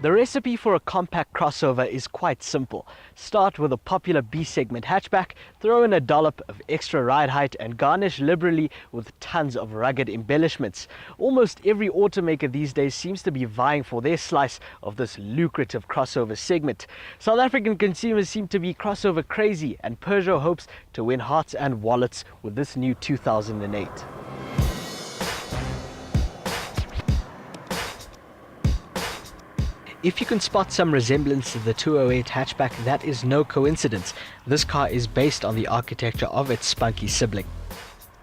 The recipe for a compact crossover is quite simple. Start with a popular B-segment hatchback, throw in a dollop of extra ride height and garnish liberally with tons of rugged embellishments. Almost every automaker these days seems to be vying for their slice of this lucrative crossover segment. South African consumers seem to be crossover crazy, and Peugeot hopes to win hearts and wallets with this new 2008. If you can spot some resemblance to the 208 hatchback, that is no coincidence. This car is based on the architecture of its spunky sibling.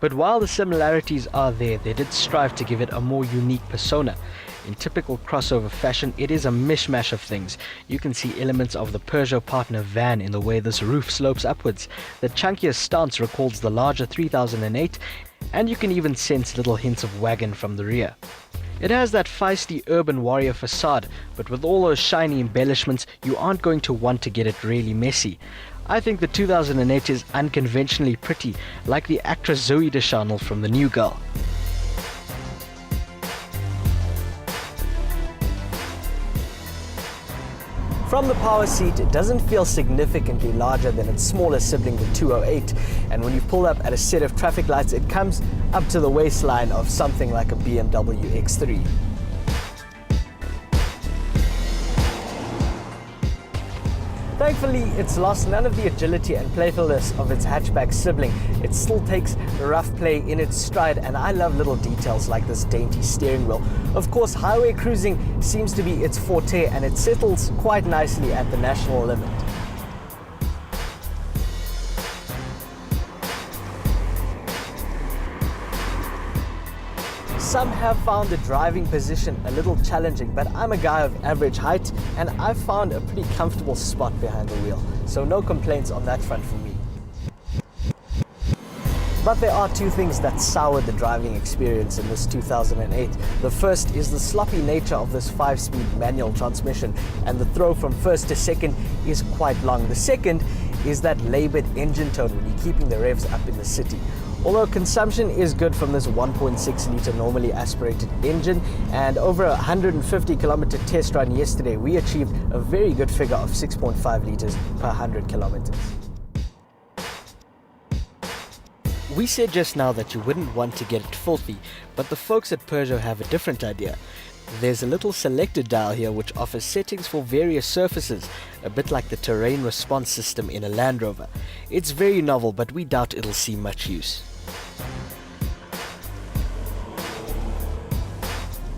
But while the similarities are there, they did strive to give it a more unique persona. In typical crossover fashion, it is a mishmash of things. You can see elements of the Peugeot partner van in the way this roof slopes upwards. The chunkier stance recalls the larger 3008, and you can even sense little hints of wagon from the rear. It has that feisty urban warrior facade, but with all those shiny embellishments, you aren't going to want to get it really messy. I think the 2008 is unconventionally pretty, like the actress Zoe Deschanel from The New Girl. From the power seat, it doesn't feel significantly larger than its smaller sibling, the 208, and when you pull up at a set of traffic lights, it comes up to the waistline of something like a BMW X3. Thankfully, it's lost none of the agility and playfulness of its hatchback sibling. It still takes rough play in its stride, and I love little details like this dainty steering wheel. Of course, highway cruising seems to be its forte, and it settles quite nicely at the national limit. Some have found the driving position a little challenging, but I'm a guy of average height and I've found a pretty comfortable spot behind the wheel, so no complaints on that front for me. But there are two things that soured the driving experience in this 2008. The first is the sloppy nature of this 5-speed manual transmission, and the throw from first to second is quite long. The second is that labored engine tone when you're keeping the revs up in the city. Although consumption is good from this 1.6 litre normally aspirated engine, and over a 150 kilometer test run yesterday, we achieved a very good figure of 6.5 litres per 100 kilometers. We said just now that you wouldn't want to get it filthy, but the folks at Peugeot have a different idea. There's a little selector dial here which offers settings for various surfaces, a bit like the terrain response system in a Land Rover. It's very novel, but we doubt it'll see much use.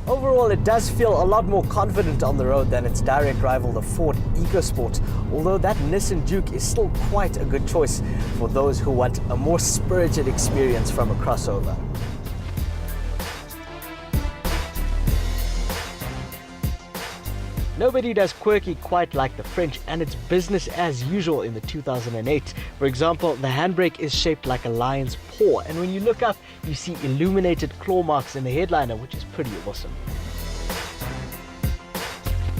Overall, it does feel a lot more confident on the road than its direct rival, the Ford EcoSport, although that Nissan Juke is still quite a good choice for those who want a more spirited experience from a crossover. Nobody does quirky quite like the French, and it's business as usual in the 2008. For example, the handbrake is shaped like a lion's paw, and when you look up, you see illuminated claw marks in the headliner, which is pretty awesome.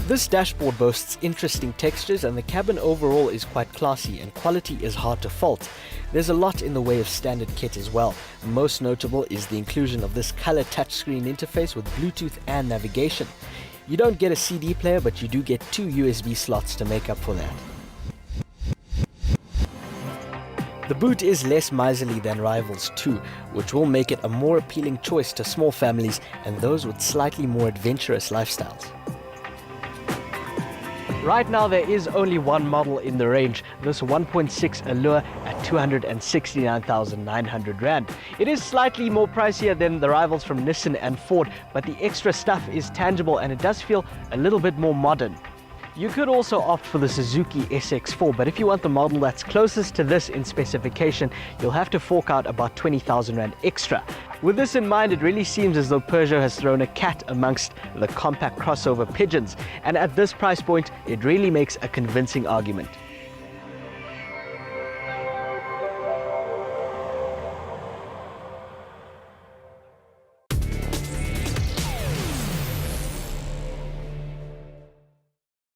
This dashboard boasts interesting textures, and the cabin overall is quite classy, and quality is hard to fault. There's a lot in the way of standard kit as well. Most notable is the inclusion of this color touchscreen interface with Bluetooth and navigation. You don't get a CD player, but you do get 2 USB slots to make up for that. The boot is less miserly than rivals too, which will make it a more appealing choice to small families and those with slightly more adventurous lifestyles. Right now there is only one model in the range, this 1.6 Allure at 269,900 Rand. It is slightly more pricier than the rivals from Nissan and Ford, but the extra stuff is tangible and it does feel a little bit more modern. You could also opt for the Suzuki SX4, but if you want the model that's closest to this in specification, you'll have to fork out about 20,000 Rand extra. With this in mind, it really seems as though Peugeot has thrown a cat amongst the compact crossover pigeons, and at this price point, it really makes a convincing argument.